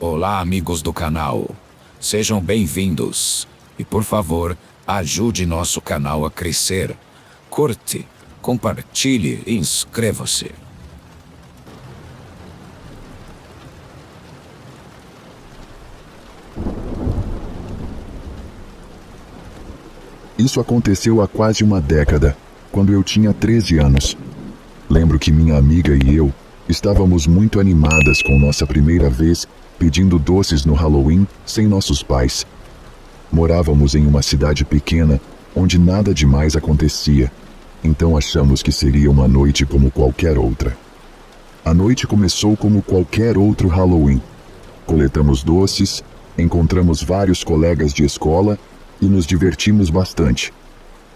Olá, amigos do canal. Sejam bem-vindos. E por favor, ajude nosso canal a crescer. Curte, compartilhe e inscreva-se. Isso aconteceu há quase uma década, quando eu tinha 13 anos. Lembro que minha amiga e eu estávamos muito animadas com nossa primeira vez pedindo doces no Halloween sem nossos pais. Morávamos em uma cidade pequena onde nada demais acontecia, então achamos que seria uma noite como qualquer outra. A noite começou como qualquer outro Halloween. Coletamos doces, encontramos vários colegas de escola e nos divertimos bastante.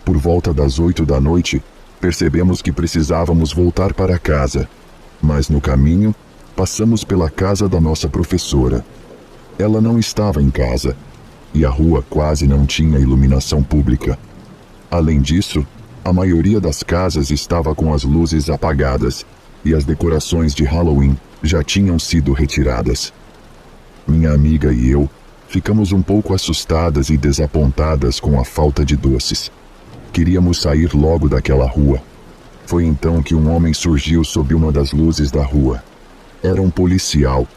Por volta das 8 da noite, percebemos que precisávamos voltar para casa, mas no caminho, passamos pela casa da nossa professora. Ela não estava em casa, e a rua quase não tinha iluminação pública. Além disso, a maioria das casas estava com as luzes apagadas, e as decorações de Halloween já tinham sido retiradas. Minha amiga e eu ficamos um pouco assustadas e desapontadas com a falta de doces. Queríamos sair logo daquela rua. Foi então que um homem surgiu sob uma das luzes da rua. Era um policial.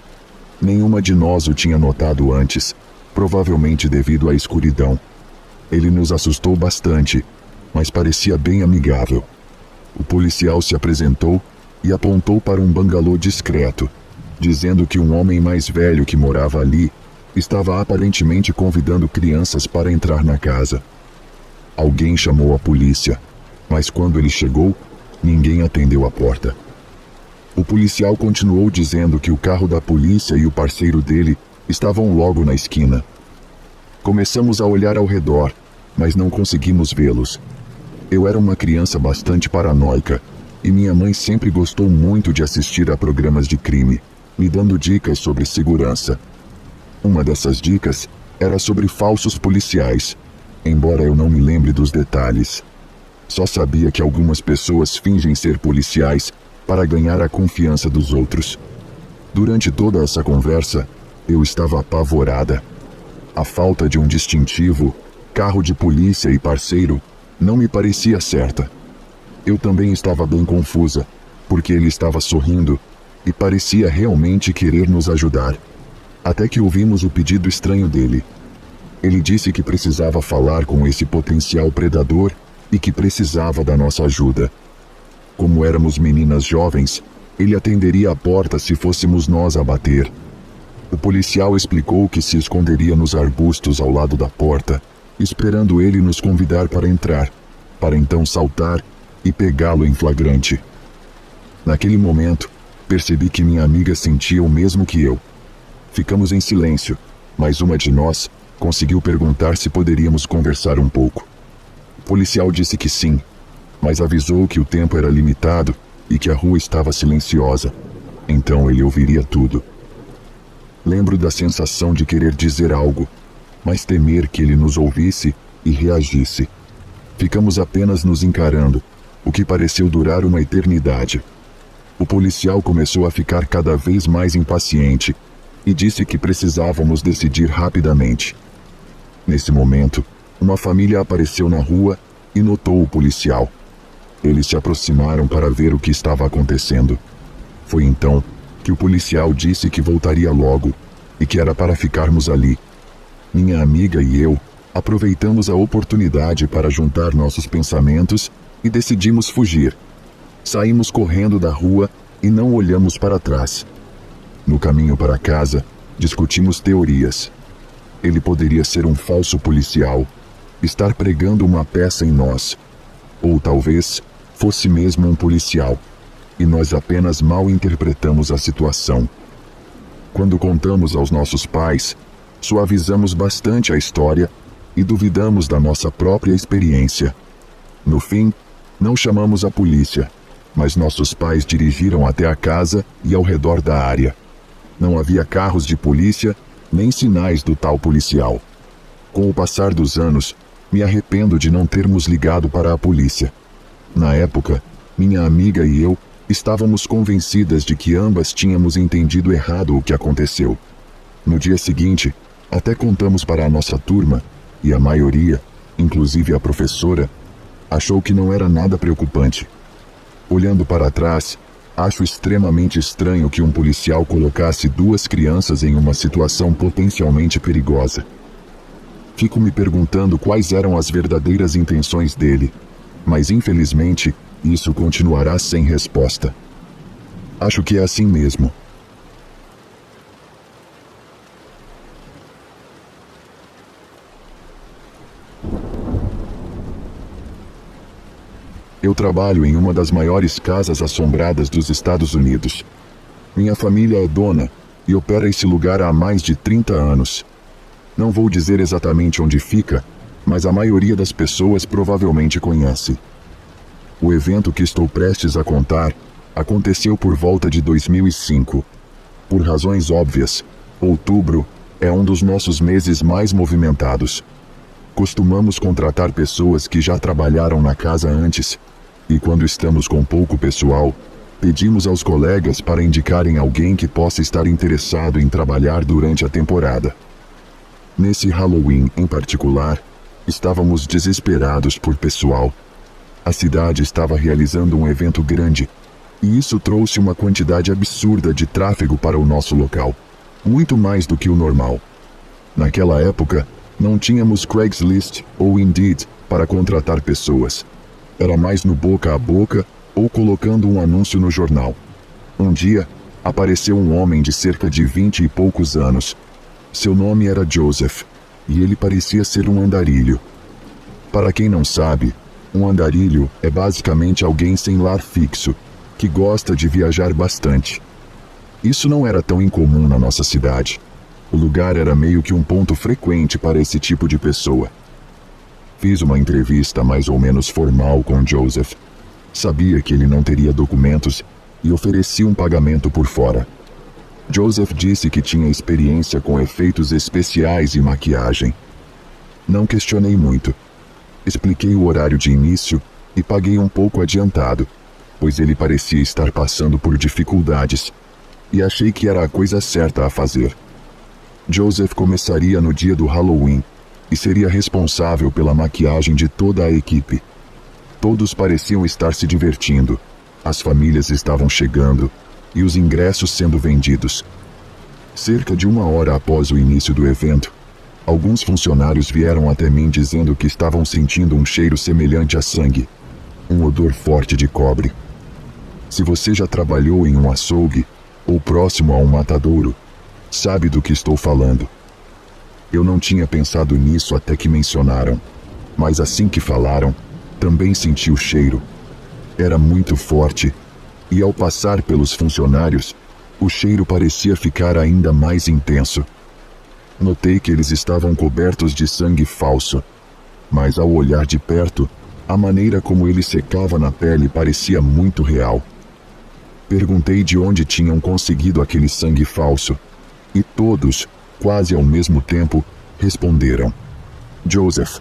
Nenhuma de nós o tinha notado antes, provavelmente devido à escuridão. Ele nos assustou bastante, mas parecia bem amigável. O policial se apresentou e apontou para um bangalô discreto, dizendo que um homem mais velho que morava ali estava aparentemente convidando crianças para entrar na casa. Alguém chamou a polícia, mas quando ele chegou, ninguém atendeu a porta. O policial continuou dizendo que o carro da polícia e o parceiro dele estavam logo na esquina. Começamos a olhar ao redor, mas não conseguimos vê-los. Eu era uma criança bastante paranoica, e minha mãe sempre gostou muito de assistir a programas de crime, me dando dicas sobre segurança. Uma dessas dicas era sobre falsos policiais, embora eu não me lembre dos detalhes. Só sabia que algumas pessoas fingem ser policiais para ganhar a confiança dos outros. Durante toda essa conversa, eu estava apavorada. A falta de um distintivo, carro de polícia e parceiro não me parecia certa. Eu também estava bem confusa, porque ele estava sorrindo e parecia realmente querer nos ajudar. Até que ouvimos o pedido estranho dele. Ele disse que precisava falar com esse potencial predador e que precisava da nossa ajuda. Como éramos meninas jovens, ele atenderia a porta se fôssemos nós a bater. O policial explicou que se esconderia nos arbustos ao lado da porta, esperando ele nos convidar para entrar, para então saltar e pegá-lo em flagrante. Naquele momento, percebi que minha amiga sentia o mesmo que eu. Ficamos em silêncio, mas uma de nós conseguiu perguntar se poderíamos conversar um pouco. O policial disse que sim, mas avisou que o tempo era limitado e que a rua estava silenciosa, então ele ouviria tudo. Lembro da sensação de querer dizer algo, mas temer que ele nos ouvisse e reagisse. Ficamos apenas nos encarando, o que pareceu durar uma eternidade. O policial começou a ficar cada vez mais impaciente e disse que precisávamos decidir rapidamente. Nesse momento, uma família apareceu na rua e notou o policial. Eles se aproximaram para ver o que estava acontecendo. Foi então que o policial disse que voltaria logo e que era para ficarmos ali. Minha amiga e eu aproveitamos a oportunidade para juntar nossos pensamentos e decidimos fugir. Saímos correndo da rua e não olhamos para trás. No caminho para casa, discutimos teorias. Ele poderia ser um falso policial, estar pregando uma peça em nós. Ou talvez fosse mesmo um policial, e nós apenas mal interpretamos a situação. Quando contamos aos nossos pais, suavizamos bastante a história e duvidamos da nossa própria experiência. No fim, não chamamos a polícia, mas nossos pais dirigiram até a casa e ao redor da área. Não havia carros de polícia, nem sinais do tal policial. Com o passar dos anos, me arrependo de não termos ligado para a polícia. Na época, minha amiga e eu estávamos convencidas de que ambas tínhamos entendido errado o que aconteceu. No dia seguinte, até contamos para a nossa turma, e a maioria, inclusive a professora, achou que não era nada preocupante. Olhando para trás, acho extremamente estranho que um policial colocasse 2 crianças em uma situação potencialmente perigosa. Fico me perguntando quais eram as verdadeiras intenções dele, mas infelizmente, isso continuará sem resposta. Acho que é assim mesmo. Eu trabalho em uma das maiores casas assombradas dos Estados Unidos. Minha família é dona e opera esse lugar há mais de 30 anos. Não vou dizer exatamente onde fica, mas a maioria das pessoas provavelmente conhece. O evento que estou prestes a contar aconteceu por volta de 2005. Por razões óbvias, outubro é um dos nossos meses mais movimentados. Costumamos contratar pessoas que já trabalharam na casa antes, e quando estamos com pouco pessoal, pedimos aos colegas para indicarem alguém que possa estar interessado em trabalhar durante a temporada. Nesse Halloween em particular, estávamos desesperados por pessoal. A cidade estava realizando um evento grande, e isso trouxe uma quantidade absurda de tráfego para o nosso local, muito mais do que o normal. Naquela época, não tínhamos Craigslist ou Indeed para contratar pessoas. Era mais no boca a boca ou colocando um anúncio no jornal. Um dia, apareceu um homem de cerca de 20 e poucos anos. Seu nome era Joseph, e ele parecia ser um andarilho. Para quem não sabe, um andarilho é basicamente alguém sem lar fixo, que gosta de viajar bastante. Isso não era tão incomum na nossa cidade. O lugar era meio que um ponto frequente para esse tipo de pessoa. Fiz uma entrevista mais ou menos formal com Joseph. Sabia que ele não teria documentos e ofereci um pagamento por fora. Joseph disse que tinha experiência com efeitos especiais e maquiagem. Não questionei muito. Expliquei o horário de início e paguei um pouco adiantado, pois ele parecia estar passando por dificuldades, e achei que era a coisa certa a fazer. Joseph começaria no dia do Halloween e seria responsável pela maquiagem de toda a equipe. Todos pareciam estar se divertindo, as famílias estavam chegando e os ingressos sendo vendidos. Cerca de 1 hora após o início do evento, alguns funcionários vieram até mim dizendo que estavam sentindo um cheiro semelhante a sangue, um odor forte de cobre. Se você já trabalhou em um açougue ou próximo a um matadouro, sabe do que estou falando. Eu não tinha pensado nisso até que mencionaram, mas assim que falaram, também senti o cheiro. Era muito forte, e ao passar pelos funcionários, o cheiro parecia ficar ainda mais intenso. Notei que eles estavam cobertos de sangue falso, mas ao olhar de perto, a maneira como ele secava na pele parecia muito real. Perguntei de onde tinham conseguido aquele sangue falso, e todos, quase ao mesmo tempo, responderam: Joseph.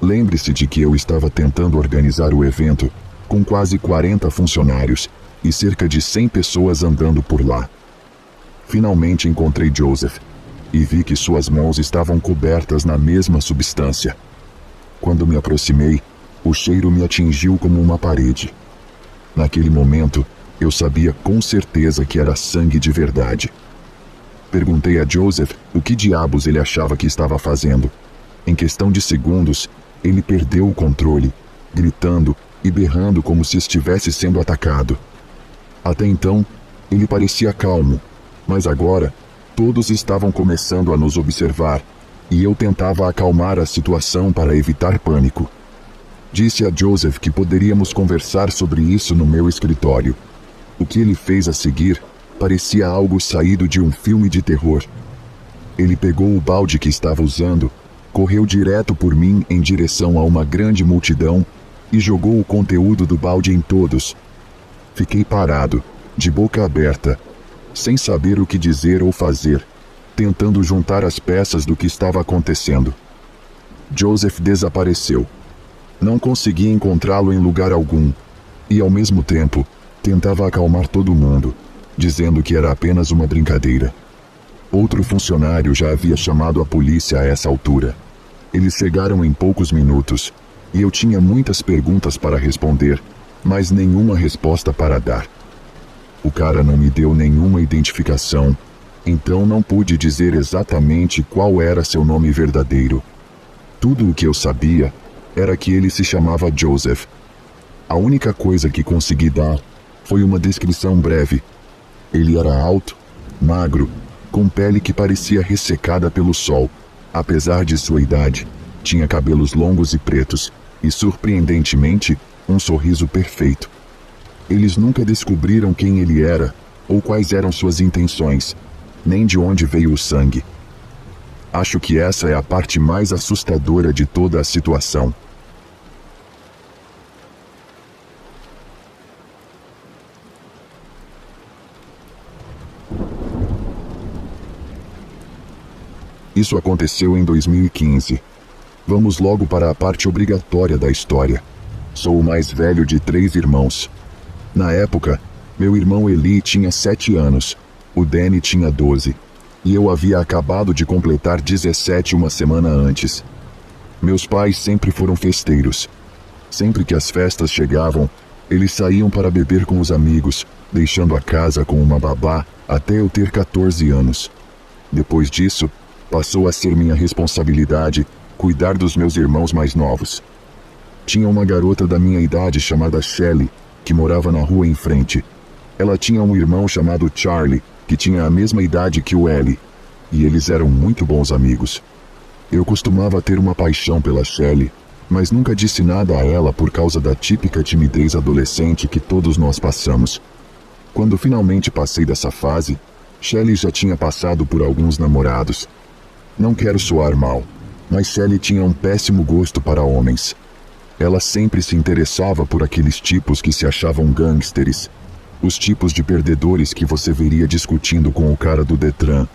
Lembre-se de que eu estava tentando organizar o evento, com quase 40 funcionários e cerca de 100 pessoas andando por lá. Finalmente encontrei Joseph, e vi que suas mãos estavam cobertas na mesma substância. Quando me aproximei, o cheiro me atingiu como uma parede. Naquele momento, eu sabia com certeza que era sangue de verdade. Perguntei a Joseph o que diabos ele achava que estava fazendo. Em questão de segundos, ele perdeu o controle, gritando e berrando como se estivesse sendo atacado. Até então, ele parecia calmo, mas agora, todos estavam começando a nos observar, e eu tentava acalmar a situação para evitar pânico. Disse a Joseph que poderíamos conversar sobre isso no meu escritório. O que ele fez a seguir parecia algo saído de um filme de terror. Ele pegou o balde que estava usando, correu direto por mim em direção a uma grande multidão e jogou o conteúdo do balde em todos. Fiquei parado, de boca aberta, sem saber o que dizer ou fazer, tentando juntar as peças do que estava acontecendo. Joseph desapareceu. Não consegui encontrá-lo em lugar algum, e ao mesmo tempo, tentava acalmar todo mundo, dizendo que era apenas uma brincadeira. Outro funcionário já havia chamado a polícia a essa altura. Eles chegaram em poucos minutos, e eu tinha muitas perguntas para responder, mas nenhuma resposta para dar. O cara não me deu nenhuma identificação, então não pude dizer exatamente qual era seu nome verdadeiro. Tudo o que eu sabia era que ele se chamava Joseph. A única coisa que consegui dar foi uma descrição breve. Ele era alto, magro, com pele que parecia ressecada pelo sol. Apesar de sua idade, tinha cabelos longos e pretos, e surpreendentemente, um sorriso perfeito. Eles nunca descobriram quem ele era, ou quais eram suas intenções, nem de onde veio o sangue. Acho que essa é a parte mais assustadora de toda a situação. Isso aconteceu em 2015. Vamos logo para a parte obrigatória da história. Sou o mais velho de 3 irmãos. Na época, meu irmão Eli tinha 7 anos, o Danny tinha 12, e eu havia acabado de completar 17 uma semana antes. Meus pais sempre foram festeiros. Sempre que as festas chegavam, eles saíam para beber com os amigos, deixando a casa com uma babá até eu ter 14 anos. Depois disso, passou a ser minha responsabilidade cuidar dos meus irmãos mais novos. Tinha uma garota da minha idade chamada Shelley, que morava na rua em frente. Ela tinha um irmão chamado Charlie, que tinha a mesma idade que o Ellie, e eles eram muito bons amigos. Eu costumava ter uma paixão pela Shelley, mas nunca disse nada a ela por causa da típica timidez adolescente que todos nós passamos. Quando finalmente passei dessa fase, Shelley já tinha passado por alguns namorados. Não quero soar mal, mas Shelley tinha um péssimo gosto para homens. Ela sempre se interessava por aqueles tipos que se achavam gangsters, os tipos de perdedores que você veria discutindo com o cara do Detran.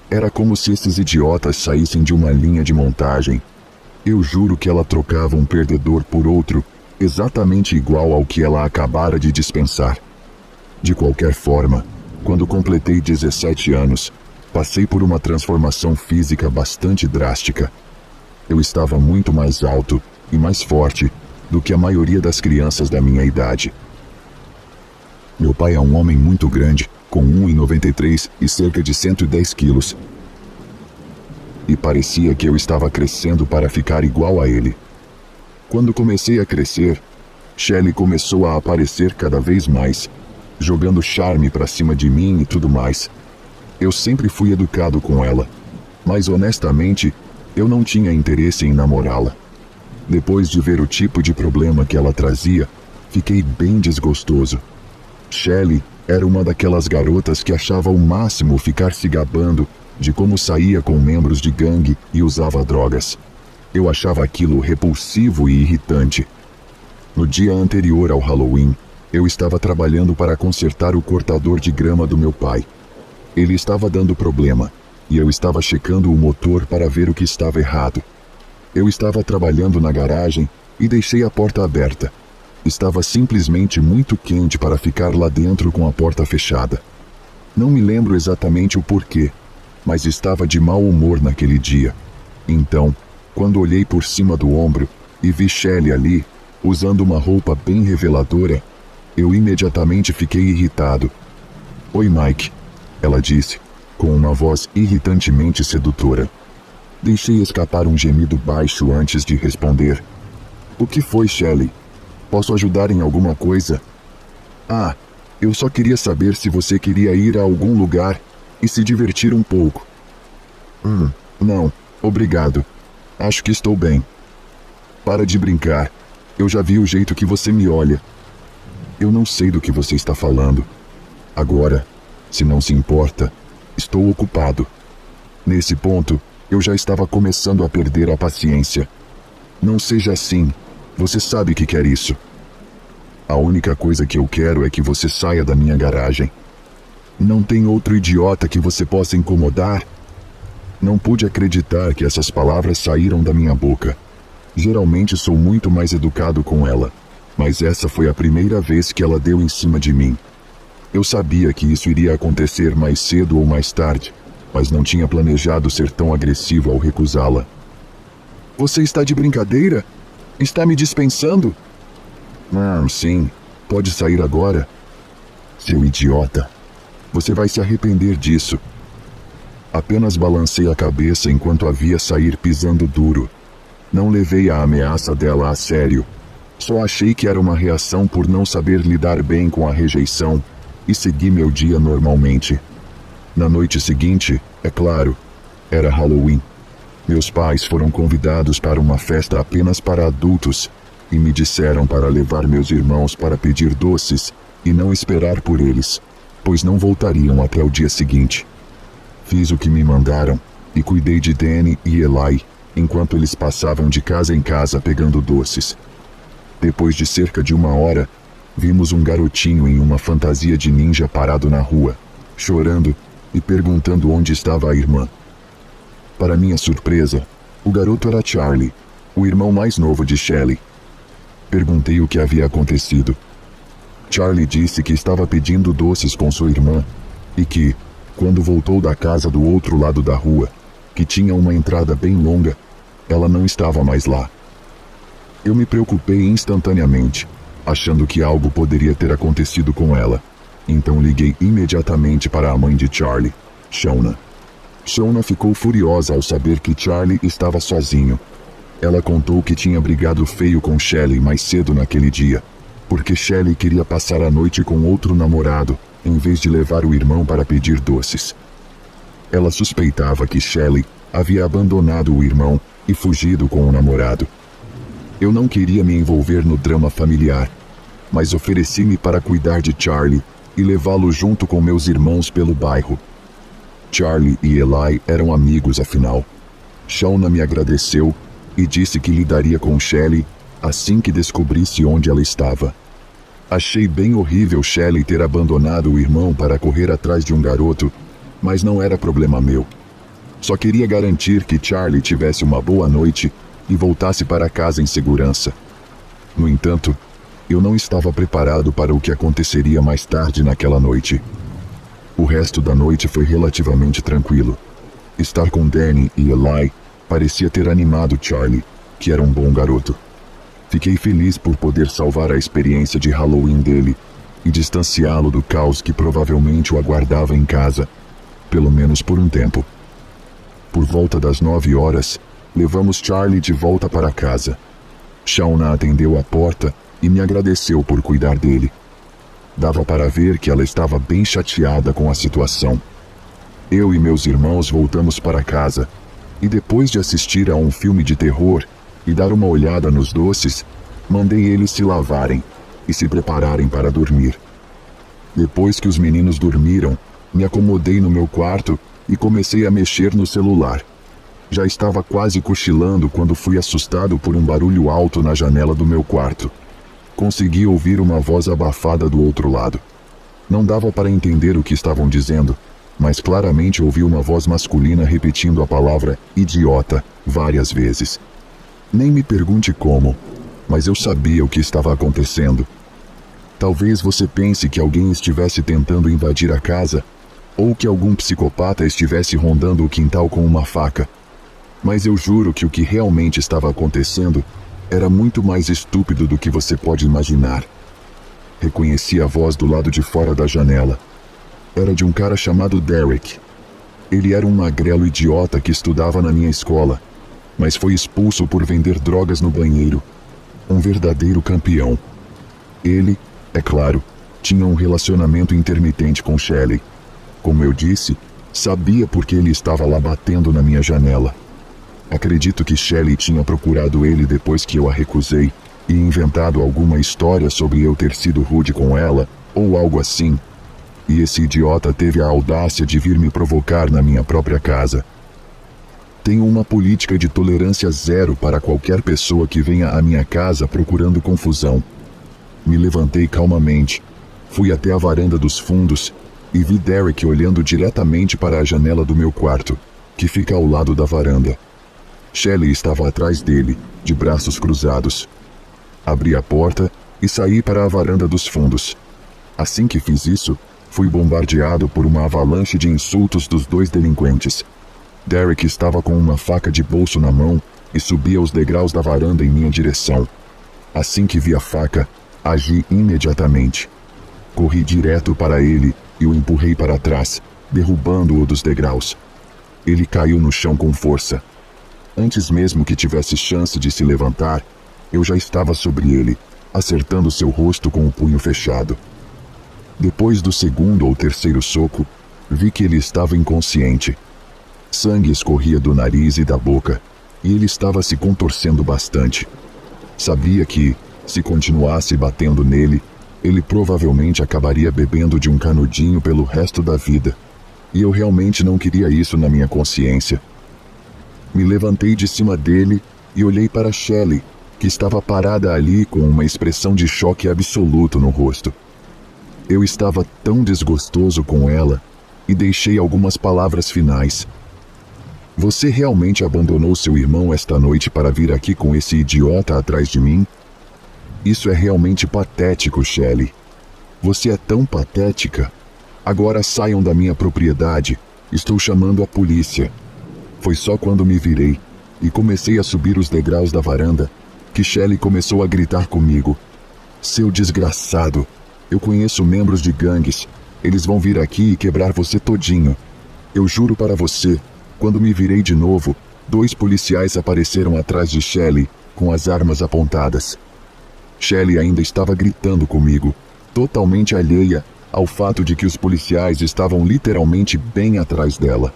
Era como se esses idiotas saíssem de uma linha de montagem. Eu juro que ela trocava um perdedor por outro, exatamente igual ao que ela acabara de dispensar. De qualquer forma, quando completei 17 anos, passei por uma transformação física bastante drástica. Eu estava muito mais alto e mais forte do que a maioria das crianças da minha idade. Meu pai é um homem muito grande, com 1,93 e cerca de 110 quilos. E parecia que eu estava crescendo para ficar igual a ele. Quando comecei a crescer, Shelley começou a aparecer cada vez mais, jogando charme para cima de mim e tudo mais. Eu sempre fui educado com ela, mas honestamente, eu não tinha interesse em namorá-la. Depois de ver o tipo de problema que ela trazia, fiquei bem desgostoso. Shelley era uma daquelas garotas que achava o máximo ficar se gabando de como saía com membros de gangue e usava drogas. Eu achava aquilo repulsivo e irritante. No dia anterior ao Halloween, eu estava trabalhando para consertar o cortador de grama do meu pai. Ele estava dando problema, e eu estava checando o motor para ver o que estava errado. Eu estava trabalhando na garagem e deixei a porta aberta. Estava simplesmente muito quente para ficar lá dentro com a porta fechada. Não me lembro exatamente o porquê, mas estava de mau humor naquele dia. Então, quando olhei por cima do ombro e vi Shelley ali, usando uma roupa bem reveladora, eu imediatamente fiquei irritado. "Oi, Mike", ela disse, com uma voz irritantemente sedutora. Deixei escapar um gemido baixo antes de responder. "O que foi, Shelley? Posso ajudar em alguma coisa?" "Ah, eu só queria saber se você queria ir a algum lugar e se divertir um pouco." Não, obrigado. Acho que estou bem." "Para de brincar. Eu já vi o jeito que você me olha." "Eu não sei do que você está falando. Agora, se não se importa, estou ocupado." Nesse ponto, eu já estava começando a perder a paciência. "Não seja assim. Você sabe que quer isso." "A única coisa que eu quero é que você saia da minha garagem." "Não tem outro idiota que você possa incomodar?" Não pude acreditar que essas palavras saíram da minha boca. Geralmente sou muito mais educado com ela, mas essa foi a primeira vez que ela deu em cima de mim. Eu sabia que isso iria acontecer mais cedo ou mais tarde, mas não tinha planejado ser tão agressivo ao recusá-la. Você está de brincadeira? Está me dispensando? Sim. Pode sair agora. Seu idiota. Você vai se arrepender disso. Apenas balancei a cabeça enquanto a via sair pisando duro. Não levei a ameaça dela a sério. Só achei que era uma reação por não saber lidar bem com a rejeição e segui meu dia normalmente. Na noite seguinte, é claro, era Halloween. Meus pais foram convidados para uma festa apenas para adultos e me disseram para levar meus irmãos para pedir doces e não esperar por eles, pois não voltariam até o dia seguinte. Fiz o que me mandaram e cuidei de Danny e Eli enquanto eles passavam de casa em casa pegando doces. Depois de cerca de 1 hora, vimos um garotinho em uma fantasia de ninja parado na rua, chorando e perguntando onde estava a irmã. Para minha surpresa, o garoto era Charlie, o irmão mais novo de Shelley. Perguntei o que havia acontecido. Charlie disse que estava pedindo doces com sua irmã e que, quando voltou da casa do outro lado da rua, que tinha uma entrada bem longa, ela não estava mais lá. Eu me preocupei instantaneamente, achando que algo poderia ter acontecido com ela. Então liguei imediatamente para a mãe de Charlie, Shauna. Shauna ficou furiosa ao saber que Charlie estava sozinho. Ela contou que tinha brigado feio com Shelley mais cedo naquele dia, porque Shelley queria passar a noite com outro namorado, em vez de levar o irmão para pedir doces. Ela suspeitava que Shelley havia abandonado o irmão e fugido com o namorado. Eu não queria me envolver no drama familiar, mas ofereci-me para cuidar de Charlie e levá-lo junto com meus irmãos pelo bairro. Charlie e Eli eram amigos, afinal. Shauna me agradeceu e disse que lidaria com Shelley assim que descobrisse onde ela estava. Achei bem horrível Shelley ter abandonado o irmão para correr atrás de um garoto, mas não era problema meu. Só queria garantir que Charlie tivesse uma boa noite e voltasse para casa em segurança. No entanto, eu não estava preparado para o que aconteceria mais tarde naquela noite. O resto da noite foi relativamente tranquilo. Estar com Danny e Eli parecia ter animado Charlie, que era um bom garoto. Fiquei feliz por poder salvar a experiência de Halloween dele e distanciá-lo do caos que provavelmente o aguardava em casa, pelo menos por um tempo. Por volta das 9 horas, levamos Charlie de volta para casa. Shauna atendeu a porta e me agradeceu por cuidar dele. Dava para ver que ela estava bem chateada com a situação. Eu e meus irmãos voltamos para casa, e depois de assistir a um filme de terror e dar uma olhada nos doces, mandei eles se lavarem e se prepararem para dormir. Depois que os meninos dormiram, me acomodei no meu quarto e comecei a mexer no celular. Já estava quase cochilando quando fui assustado por um barulho alto na janela do meu quarto. Consegui ouvir uma voz abafada do outro lado. Não dava para entender o que estavam dizendo, mas claramente ouvi uma voz masculina repetindo a palavra idiota várias vezes. Nem me pergunte como, mas eu sabia o que estava acontecendo. Talvez você pense que alguém estivesse tentando invadir a casa, ou que algum psicopata estivesse rondando o quintal com uma faca. Mas eu juro que o que realmente estava acontecendo era muito mais estúpido do que você pode imaginar. Reconheci a voz do lado de fora da janela. Era de um cara chamado Derek. Ele era um magrelo idiota que estudava na minha escola, mas foi expulso por vender drogas no banheiro. Um verdadeiro campeão. Ele, é claro, tinha um relacionamento intermitente com Shelley. Como eu disse, sabia porque ele estava lá batendo na minha janela. Acredito que Shelley tinha procurado ele depois que eu a recusei e inventado alguma história sobre eu ter sido rude com ela, ou algo assim. E esse idiota teve a audácia de vir me provocar na minha própria casa. Tenho uma política de tolerância zero para qualquer pessoa que venha à minha casa procurando confusão. Me levantei calmamente, fui até a varanda dos fundos e vi Derek olhando diretamente para a janela do meu quarto, que fica ao lado da varanda. Shelley estava atrás dele, de braços cruzados. Abri a porta e saí para a varanda dos fundos. Assim que fiz isso, fui bombardeado por uma avalanche de insultos dos dois delinquentes. Derek estava com uma faca de bolso na mão e subia os degraus da varanda em minha direção. Assim que vi a faca, agi imediatamente. Corri direto para ele e o empurrei para trás, derrubando-o dos degraus. Ele caiu no chão com força. Antes mesmo que tivesse chance de se levantar, eu já estava sobre ele, acertando seu rosto com o punho fechado. Depois do segundo ou terceiro soco, vi que ele estava inconsciente. Sangue escorria do nariz e da boca, e ele estava se contorcendo bastante. Sabia que, se continuasse batendo nele, ele provavelmente acabaria bebendo de um canudinho pelo resto da vida. E eu realmente não queria isso na minha consciência. Me levantei de cima dele e olhei para Shelley, que estava parada ali com uma expressão de choque absoluto no rosto. Eu estava tão desgostoso com ela e deixei algumas palavras finais. Você realmente abandonou seu irmão esta noite para vir aqui com esse idiota atrás de mim? Isso é realmente patético, Shelley. Você é tão patética. Agora saiam da minha propriedade. Estou chamando a polícia. Foi só quando me virei e comecei a subir os degraus da varanda que Shelley começou a gritar comigo. Seu desgraçado. Eu conheço membros de gangues. Eles vão vir aqui e quebrar você todinho. Eu juro para você. Quando me virei de novo, 2 policiais apareceram atrás de Shelley, com as armas apontadas. Shelley ainda estava gritando comigo, totalmente alheia ao fato de que os policiais estavam literalmente bem atrás dela.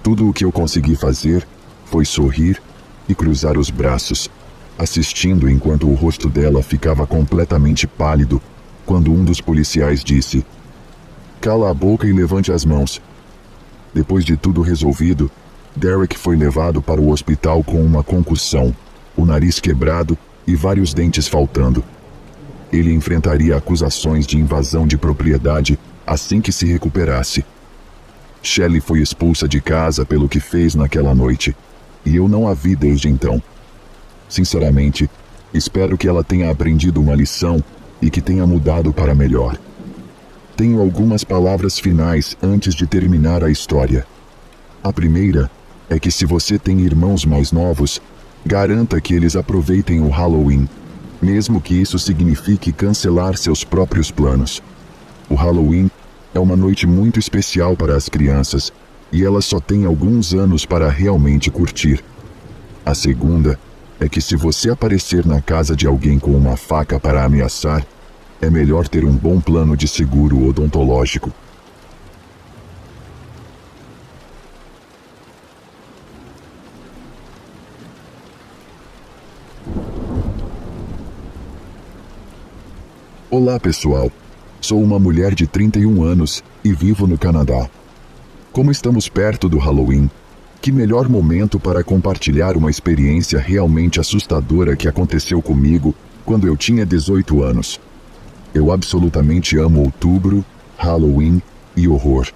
Tudo o que eu consegui fazer foi sorrir e cruzar os braços, assistindo enquanto o rosto dela ficava completamente pálido, quando um dos policiais disse: "Cala a boca e levante as mãos." Depois de tudo resolvido, Derek foi levado para o hospital com uma concussão, o nariz quebrado e vários dentes faltando. Ele enfrentaria acusações de invasão de propriedade assim que se recuperasse. Shelley foi expulsa de casa pelo que fez naquela noite, e eu não a vi desde então. Sinceramente, espero que ela tenha aprendido uma lição e que tenha mudado para melhor. Tenho algumas palavras finais antes de terminar a história. A primeira é que se você tem irmãos mais novos, garanta que eles aproveitem o Halloween, mesmo que isso signifique cancelar seus próprios planos. O Halloween é uma noite muito especial para as crianças e elas só têm alguns anos para realmente curtir. A segunda é que se você aparecer na casa de alguém com uma faca para ameaçar, é melhor ter um bom plano de seguro odontológico. Olá, pessoal. Sou uma mulher de 31 anos e vivo no Canadá. Como estamos perto do Halloween, que melhor momento para compartilhar uma experiência realmente assustadora que aconteceu comigo quando eu tinha 18 anos. Eu absolutamente amo outubro, Halloween e horror.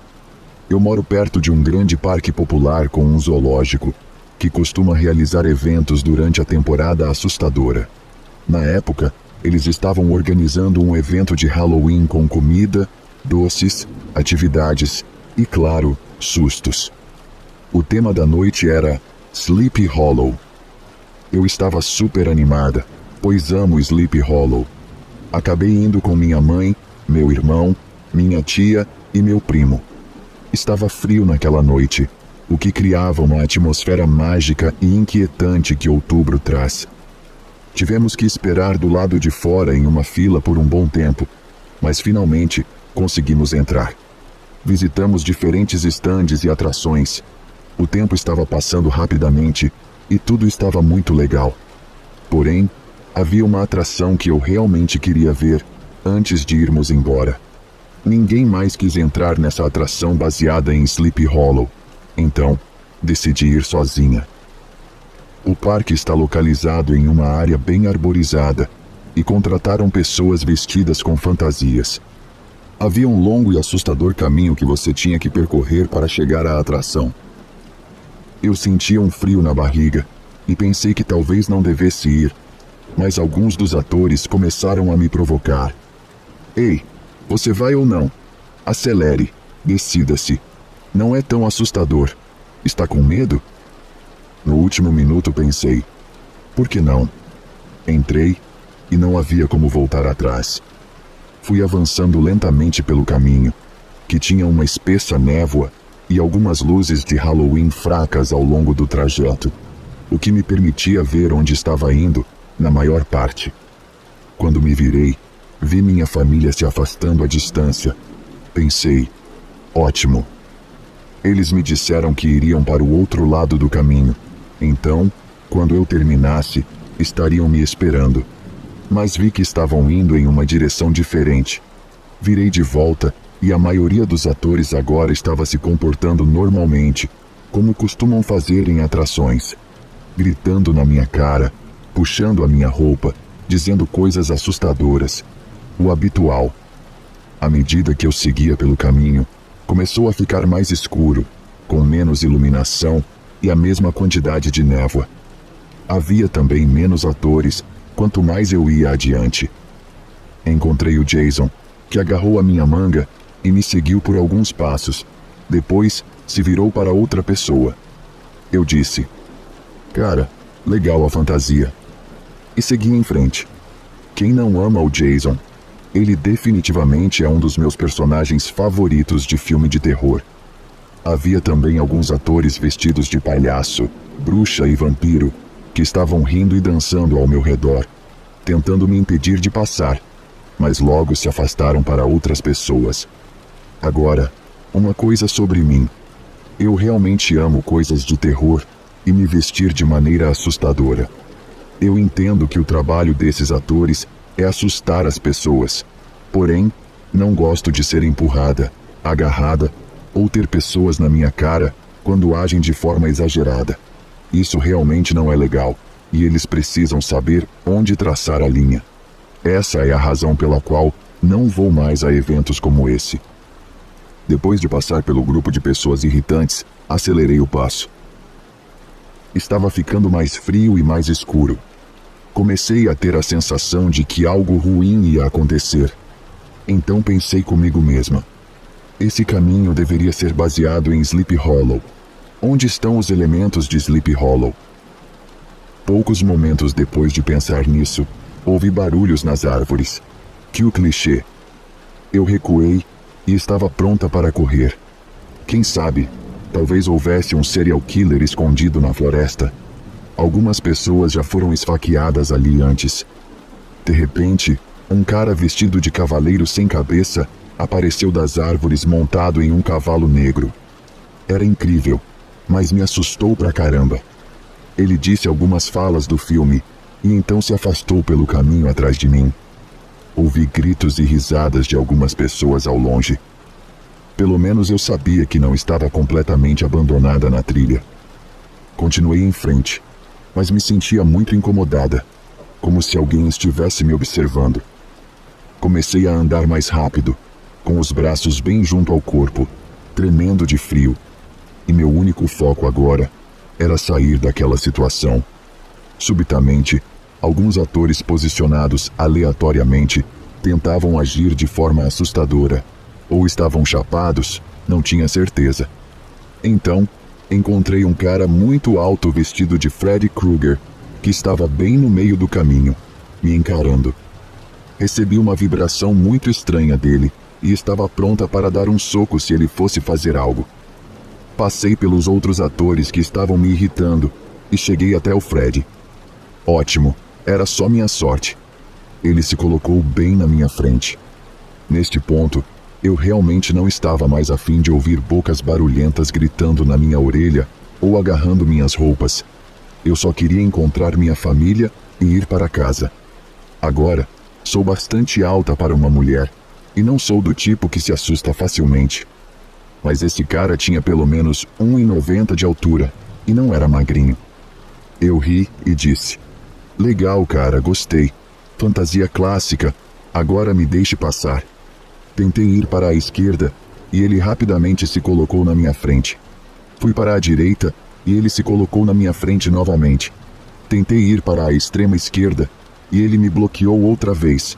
Eu moro perto de um grande parque popular com um zoológico, que costuma realizar eventos durante a temporada assustadora. Na época, eles estavam organizando um evento de Halloween com comida, doces, atividades e, claro, sustos. O tema da noite era Sleepy Hollow. Eu estava super animada, pois amo Sleepy Hollow. Acabei indo com minha mãe, meu irmão, minha tia e meu primo. Estava frio naquela noite, o que criava uma atmosfera mágica e inquietante que outubro traz. Tivemos que esperar do lado de fora em uma fila por um bom tempo, mas finalmente conseguimos entrar. Visitamos diferentes estandes e atrações. O tempo estava passando rapidamente e tudo estava muito legal. Porém, havia uma atração que eu realmente queria ver antes de irmos embora. Ninguém mais quis entrar nessa atração baseada em Sleepy Hollow, então decidi ir sozinha. O parque está localizado em uma área bem arborizada e contrataram pessoas vestidas com fantasias. Havia um longo e assustador caminho que você tinha que percorrer para chegar à atração. Eu sentia um frio na barriga e pensei que talvez não devesse ir, mas alguns dos atores começaram a me provocar. Ei, você vai ou não? Acelere, decida-se. Não é tão assustador. Está com medo? No último minuto pensei, por que não? Entrei e não havia como voltar atrás. Fui avançando lentamente pelo caminho, que tinha uma espessa névoa e algumas luzes de Halloween fracas ao longo do trajeto, o que me permitia ver onde estava indo, na maior parte. Quando me virei, vi minha família se afastando à distância. Pensei, ótimo. Eles me disseram que iriam para o outro lado do caminho. Então, quando eu terminasse, estariam me esperando. Mas vi que estavam indo em uma direção diferente. Virei de volta e a maioria dos atores agora estava se comportando normalmente, como costumam fazer em atrações. Gritando na minha cara, puxando a minha roupa, dizendo coisas assustadoras. O habitual. À medida que eu seguia pelo caminho, começou a ficar mais escuro, com menos iluminação e a mesma quantidade de névoa. Havia também menos atores, quanto mais eu ia adiante. Encontrei o Jason, que agarrou a minha manga e me seguiu por alguns passos. Depois, se virou para outra pessoa. Eu disse, cara, legal a fantasia. E segui em frente. Quem não ama o Jason? Ele definitivamente é um dos meus personagens favoritos de filme de terror. Havia também alguns atores vestidos de palhaço, bruxa e vampiro, que estavam rindo e dançando ao meu redor, tentando me impedir de passar, mas logo se afastaram para outras pessoas. Agora, uma coisa sobre mim. Eu realmente amo coisas de terror e me vestir de maneira assustadora. Eu entendo que o trabalho desses atores é assustar as pessoas. Porém, não gosto de ser empurrada, agarrada ou ter pessoas na minha cara quando agem de forma exagerada. Isso realmente não é legal, e eles precisam saber onde traçar a linha. Essa é a razão pela qual não vou mais a eventos como esse. Depois de passar pelo grupo de pessoas irritantes, acelerei o passo. Estava ficando mais frio e mais escuro. Comecei a ter a sensação de que algo ruim ia acontecer. Então pensei comigo mesma. Esse caminho deveria ser baseado em Sleepy Hollow. Onde estão os elementos de Sleepy Hollow? Poucos momentos depois de pensar nisso, ouvi barulhos nas árvores. Que o clichê. Eu recuei e estava pronta para correr. Quem sabe, talvez houvesse um serial killer escondido na floresta. Algumas pessoas já foram esfaqueadas ali antes. De repente, um cara vestido de cavaleiro sem cabeça apareceu das árvores montado em um cavalo negro. Era incrível, mas me assustou pra caramba. Ele disse algumas falas do filme e então se afastou pelo caminho atrás de mim. Ouvi gritos e risadas de algumas pessoas ao longe. Pelo menos eu sabia que não estava completamente abandonada na trilha. Continuei em frente, mas me sentia muito incomodada, como se alguém estivesse me observando. Comecei a andar mais rápido, com os braços bem junto ao corpo, tremendo de frio, e meu único foco agora era sair daquela situação. Subitamente, alguns atores posicionados aleatoriamente tentavam agir de forma assustadora, ou estavam chapados, não tinha certeza. Então, encontrei um cara muito alto vestido de Freddy Krueger, que estava bem no meio do caminho, me encarando. Recebi uma vibração muito estranha dele e estava pronta para dar um soco se ele fosse fazer algo. Passei pelos outros atores que estavam me irritando e cheguei até o Freddy. Ótimo, era só minha sorte. Ele se colocou bem na minha frente. Neste ponto, eu realmente não estava mais a fim de ouvir bocas barulhentas gritando na minha orelha ou agarrando minhas roupas. Eu só queria encontrar minha família e ir para casa. Agora, sou bastante alta para uma mulher e não sou do tipo que se assusta facilmente. Mas esse cara tinha pelo menos 1,90 de altura e não era magrinho. Eu ri e disse, legal, cara, gostei. Fantasia clássica, agora me deixe passar. Tentei ir para a esquerda e ele rapidamente se colocou na minha frente. Fui para a direita e ele se colocou na minha frente novamente. Tentei ir para a extrema esquerda e ele me bloqueou outra vez.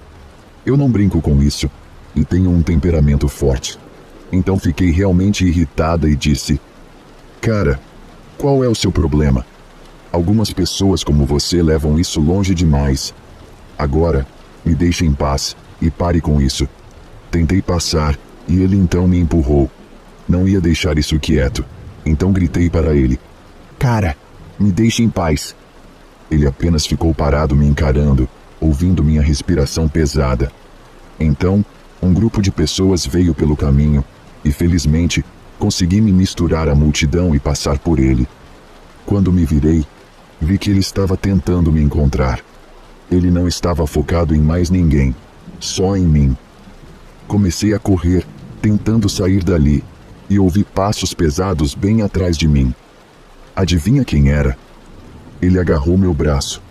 Eu não brinco com isso e tenho um temperamento forte. Então fiquei realmente irritada e disse: "Cara, qual é o seu problema? Algumas pessoas como você levam isso longe demais. Agora, me deixe em paz e pare com isso." Tentei passar e ele então me empurrou. Não ia deixar isso quieto, então gritei para ele: "Cara, me deixe em paz." Ele apenas ficou parado me encarando, ouvindo minha respiração pesada. Então, um grupo de pessoas veio pelo caminho e, felizmente, consegui me misturar à multidão e passar por ele. Quando me virei, vi que ele estava tentando me encontrar. Ele não estava focado em mais ninguém, só em mim. Comecei a correr, tentando sair dali, e ouvi passos pesados bem atrás de mim. Adivinha quem era? Ele agarrou meu braço.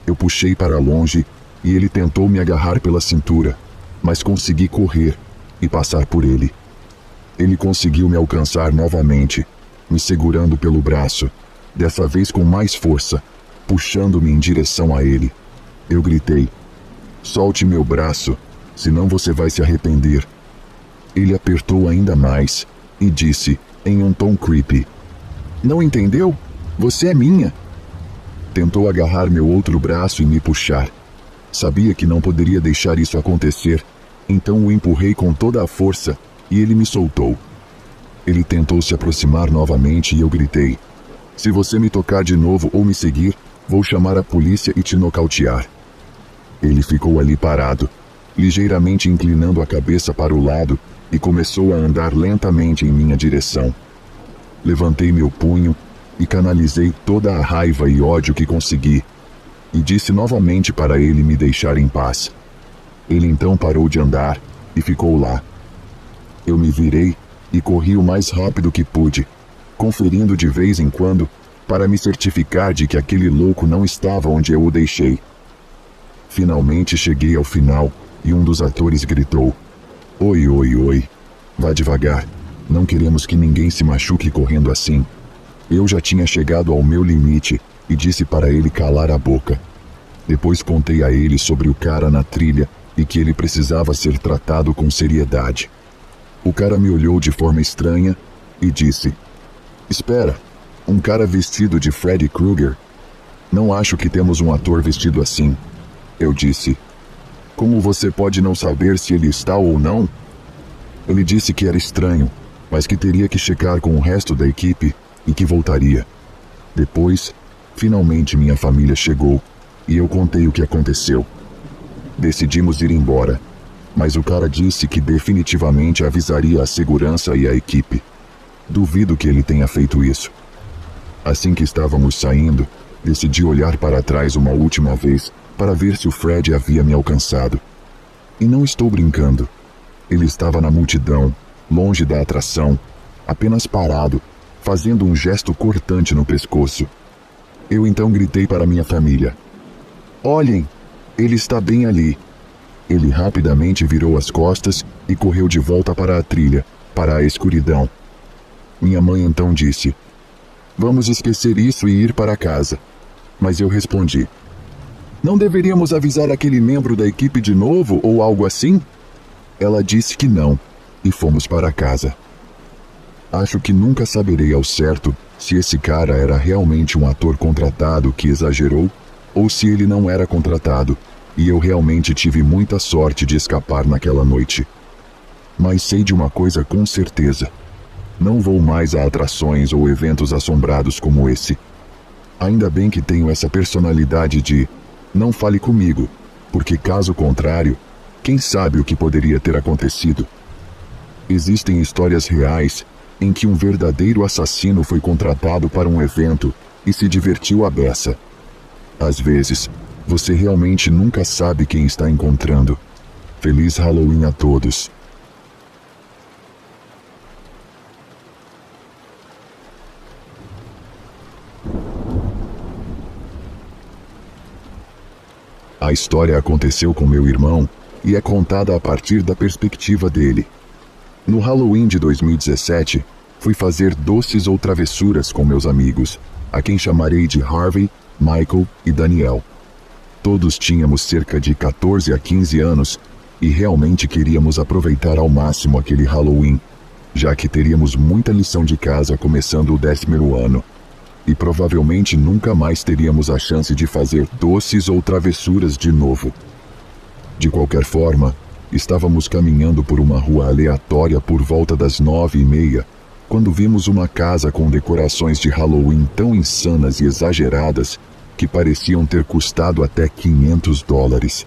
Eu puxei para longe e ele tentou me agarrar pela cintura, mas consegui correr e passar por ele. Ele conseguiu me alcançar novamente, me segurando pelo braço, dessa vez com mais força, puxando-me em direção a ele. Eu gritei: "Solte meu braço, senão você vai se arrepender." Ele apertou ainda mais e disse, em um tom creepy: "Não entendeu? Você é minha." Tentou agarrar meu outro braço e me puxar. Sabia que não poderia deixar isso acontecer, então o empurrei com toda a força e ele me soltou. Ele tentou se aproximar novamente e eu gritei: "Se você me tocar de novo ou me seguir, vou chamar a polícia e te nocautear." Ele ficou ali parado, ligeiramente inclinando a cabeça para o lado, e começou a andar lentamente em minha direção. Levantei meu punho e canalizei toda a raiva e ódio que consegui, e disse novamente para ele me deixar em paz. Ele então parou de andar e ficou lá. Eu me virei e corri o mais rápido que pude, conferindo de vez em quando para me certificar de que aquele louco não estava onde eu o deixei. Finalmente cheguei ao final e um dos atores gritou: "Oi, oi, oi. Vá devagar. Não queremos que ninguém se machuque correndo assim." Eu já tinha chegado ao meu limite e disse para ele calar a boca. Depois contei a ele sobre o cara na trilha e que ele precisava ser tratado com seriedade. O cara me olhou de forma estranha e disse: "Espera, um cara vestido de Freddy Krueger? Não acho que temos um ator vestido assim." Eu disse: "Como você pode não saber se ele está ou não?" Ele disse que era estranho, mas que teria que checar com o resto da equipe e que voltaria. Depois, finalmente minha família chegou e eu contei o que aconteceu. Decidimos ir embora, mas o cara disse que definitivamente avisaria a segurança e a equipe. Duvido que ele tenha feito isso. Assim que estávamos saindo, decidi olhar para trás uma última vez para ver se o Fred havia me alcançado. E não estou brincando. Ele estava na multidão, longe da atração, apenas parado, fazendo um gesto cortante no pescoço. Eu então gritei para minha família: "Olhem, ele está bem ali." Ele rapidamente virou as costas e correu de volta para a trilha, para a escuridão. Minha mãe então disse: "Vamos esquecer isso e ir para casa." Mas eu respondi: "Não deveríamos avisar aquele membro da equipe de novo ou algo assim?" Ela disse que não, e fomos para casa. Acho que nunca saberei ao certo se esse cara era realmente um ator contratado que exagerou ou se ele não era contratado e eu realmente tive muita sorte de escapar naquela noite. Mas sei de uma coisa com certeza: não vou mais a atrações ou eventos assombrados como esse. Ainda bem que tenho essa personalidade de "não fale comigo", porque caso contrário, quem sabe o que poderia ter acontecido. Existem histórias reais em que um verdadeiro assassino foi contratado para um evento e se divertiu à beça. Às vezes, você realmente nunca sabe quem está encontrando. Feliz Halloween a todos. A história aconteceu com meu irmão e é contada a partir da perspectiva dele. No Halloween de 2017, fui fazer doces ou travessuras com meus amigos, a quem chamarei de Harvey, Michael e Daniel. Todos tínhamos cerca de 14 a 15 anos e realmente queríamos aproveitar ao máximo aquele Halloween. já que teríamos muita lição de casa começando o 10º ano, e provavelmente nunca mais teríamos a chance de fazer doces ou travessuras de novo. De qualquer forma, estávamos caminhando por uma rua aleatória por volta das 9h30, quando vimos uma casa com decorações de Halloween tão insanas e exageradas que pareciam ter custado até $500.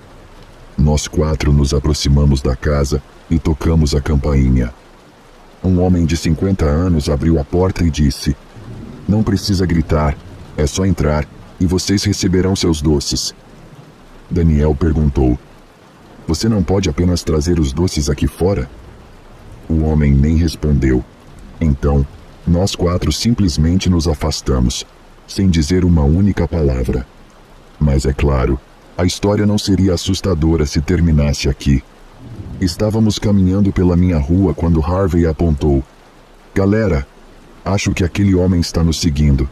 Nós 4 nos aproximamos da casa e tocamos a campainha. Um homem de 50 anos abriu a porta e disse: "Não precisa gritar, é só entrar e vocês receberão seus doces." Daniel perguntou: "Você não pode apenas trazer os doces aqui fora?" O homem nem respondeu. Então, nós 4 simplesmente nos afastamos, sem dizer uma única palavra. Mas é claro, a história não seria assustadora se terminasse aqui. Estávamos caminhando pela minha rua quando Harvey apontou: "Galera, acho que aquele homem está nos seguindo."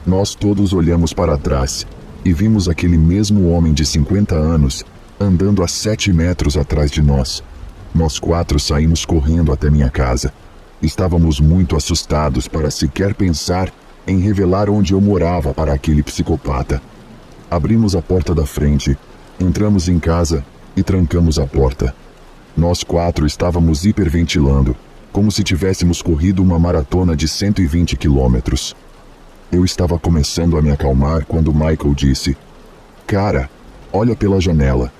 Nós todos olhamos para trás e vimos aquele mesmo homem de 50 anos andando a 7 metros atrás de nós. Nós 4 saímos correndo até minha casa. Estávamos muito assustados para sequer pensar em revelar onde eu morava para aquele psicopata. Abrimos a porta da frente, entramos em casa e trancamos a porta. Nós 4 estávamos hiperventilando, como se tivéssemos corrido uma maratona de 120 quilômetros. Eu estava começando a me acalmar quando Michael disse: "Cara, olha pela janela."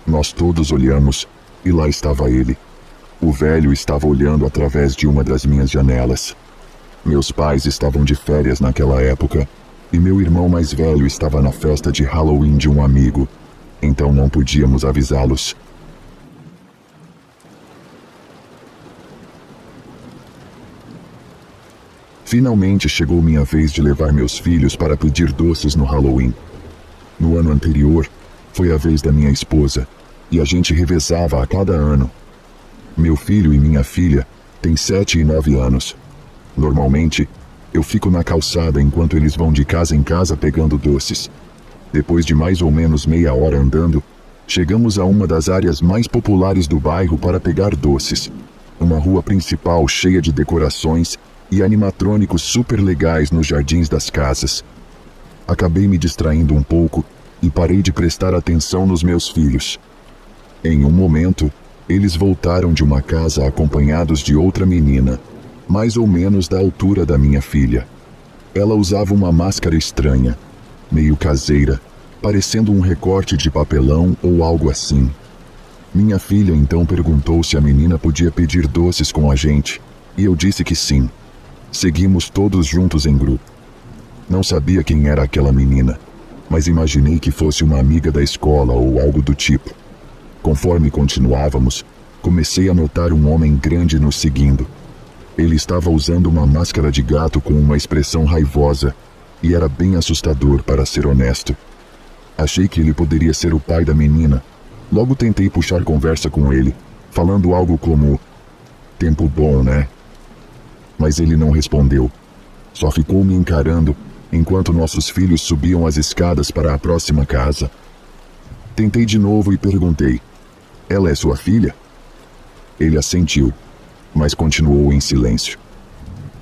Nós todos olhamos e lá estava ele. O velho estava olhando através de uma das minhas janelas. Meus pais estavam de férias naquela época e meu irmão mais velho estava na festa de Halloween de um amigo, então não podíamos avisá-los. Finalmente chegou minha vez de levar meus filhos para pedir doces no Halloween. No ano anterior, foi a vez da minha esposa, e a gente revezava a cada ano. Meu filho e minha filha têm 7 e 9 anos. Normalmente, eu fico na calçada enquanto eles vão de casa em casa pegando doces. Depois de mais ou menos meia hora andando, chegamos a uma das áreas mais populares do bairro para pegar doces. Uma rua principal cheia de decorações e animatrônicos super legais nos jardins das casas. Acabei me distraindo um pouco e parei de prestar atenção nos meus filhos. Em um momento, eles voltaram de uma casa acompanhados de outra menina, mais ou menos da altura da minha filha. Ela usava uma máscara estranha, meio caseira, parecendo um recorte de papelão ou algo assim. Minha filha então perguntou se a menina podia pedir doces com a gente, e eu disse que sim. Seguimos todos juntos em grupo. Não sabia quem era aquela menina, mas imaginei que fosse uma amiga da escola ou algo do tipo. Conforme continuávamos, comecei a notar um homem grande nos seguindo. Ele estava usando uma máscara de gato com uma expressão raivosa, e era bem assustador, para ser honesto. Achei que ele poderia ser o pai da menina. Logo tentei puxar conversa com ele, falando algo como: "Tempo bom, né?" Mas ele não respondeu. Só ficou me encarando enquanto nossos filhos subiam as escadas para a próxima casa. Tentei de novo e perguntei: "Ela é sua filha?" Ele assentiu, mas continuou em silêncio.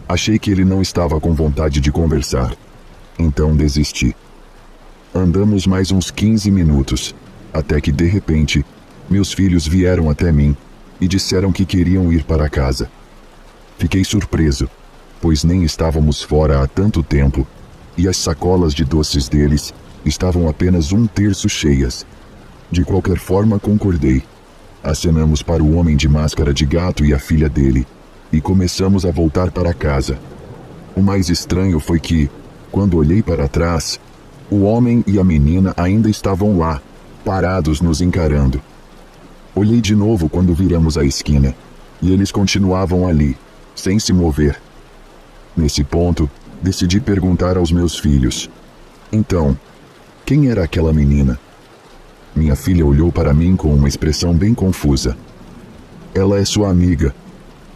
Achei que ele não estava com vontade de conversar, então desisti. Andamos mais uns 15 minutos, até que de repente, meus filhos vieram até mim e disseram que queriam ir para casa. Fiquei surpreso, pois nem estávamos fora há tanto tempo, e as sacolas de doces deles estavam apenas 1/3 cheias. De qualquer forma, concordei. Acenamos para o homem de máscara de gato e a filha dele, e começamos a voltar para casa. O mais estranho foi que, quando olhei para trás, o homem e a menina ainda estavam lá, parados nos encarando. Olhei de novo quando viramos a esquina, e eles continuavam ali, sem se mover. Nesse ponto, decidi perguntar aos meus filhos: "Então, quem era aquela menina?" Minha filha olhou para mim com uma expressão bem confusa. "Ela é sua amiga",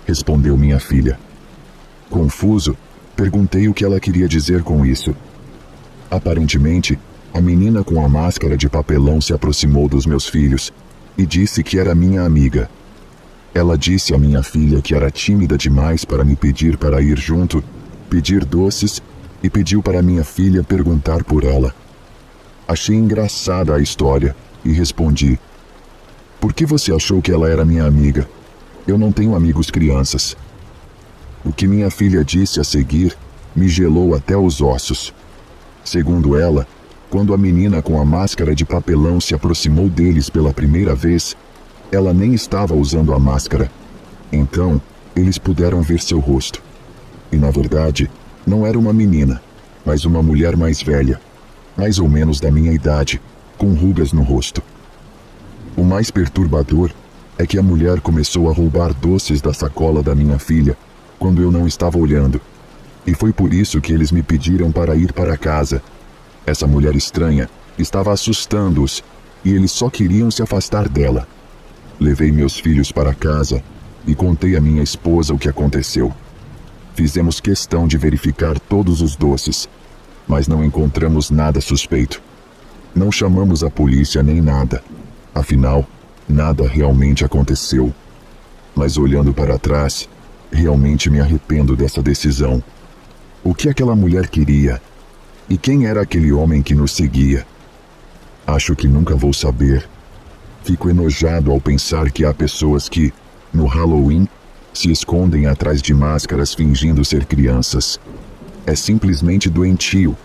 respondeu minha filha. Confuso, perguntei o que ela queria dizer com isso. Aparentemente, a menina com a máscara de papelão se aproximou dos meus filhos e disse que era minha amiga. Ela disse à minha filha que era tímida demais para me pedir para ir junto, pedir doces, e pediu para minha filha perguntar por ela. Achei engraçada a história e respondi: por que você achou que ela era minha amiga? Eu não tenho amigos crianças. O que minha filha disse a seguir me gelou até os ossos. Segundo ela, quando a menina com a máscara de papelão se aproximou deles pela primeira vez, ela nem estava usando a máscara. Então, eles puderam ver seu rosto. E na verdade, não era uma menina, mas uma mulher mais velha, mais ou menos da minha idade, com rugas no rosto. O mais perturbador é que a mulher começou a roubar doces da sacola da minha filha quando eu não estava olhando. E foi por isso que eles me pediram para ir para casa. Essa mulher estranha estava assustando-os e eles só queriam se afastar dela. Levei meus filhos para casa e contei à minha esposa o que aconteceu. Fizemos questão de verificar todos os doces, mas não encontramos nada suspeito. Não chamamos a polícia nem nada. Afinal, nada realmente aconteceu. Mas olhando para trás, realmente me arrependo dessa decisão. O que aquela mulher queria? E quem era aquele homem que nos seguia? Acho que nunca vou saber. Fico enojado ao pensar que há pessoas que, no Halloween, se escondem atrás de máscaras fingindo ser crianças. É simplesmente doentio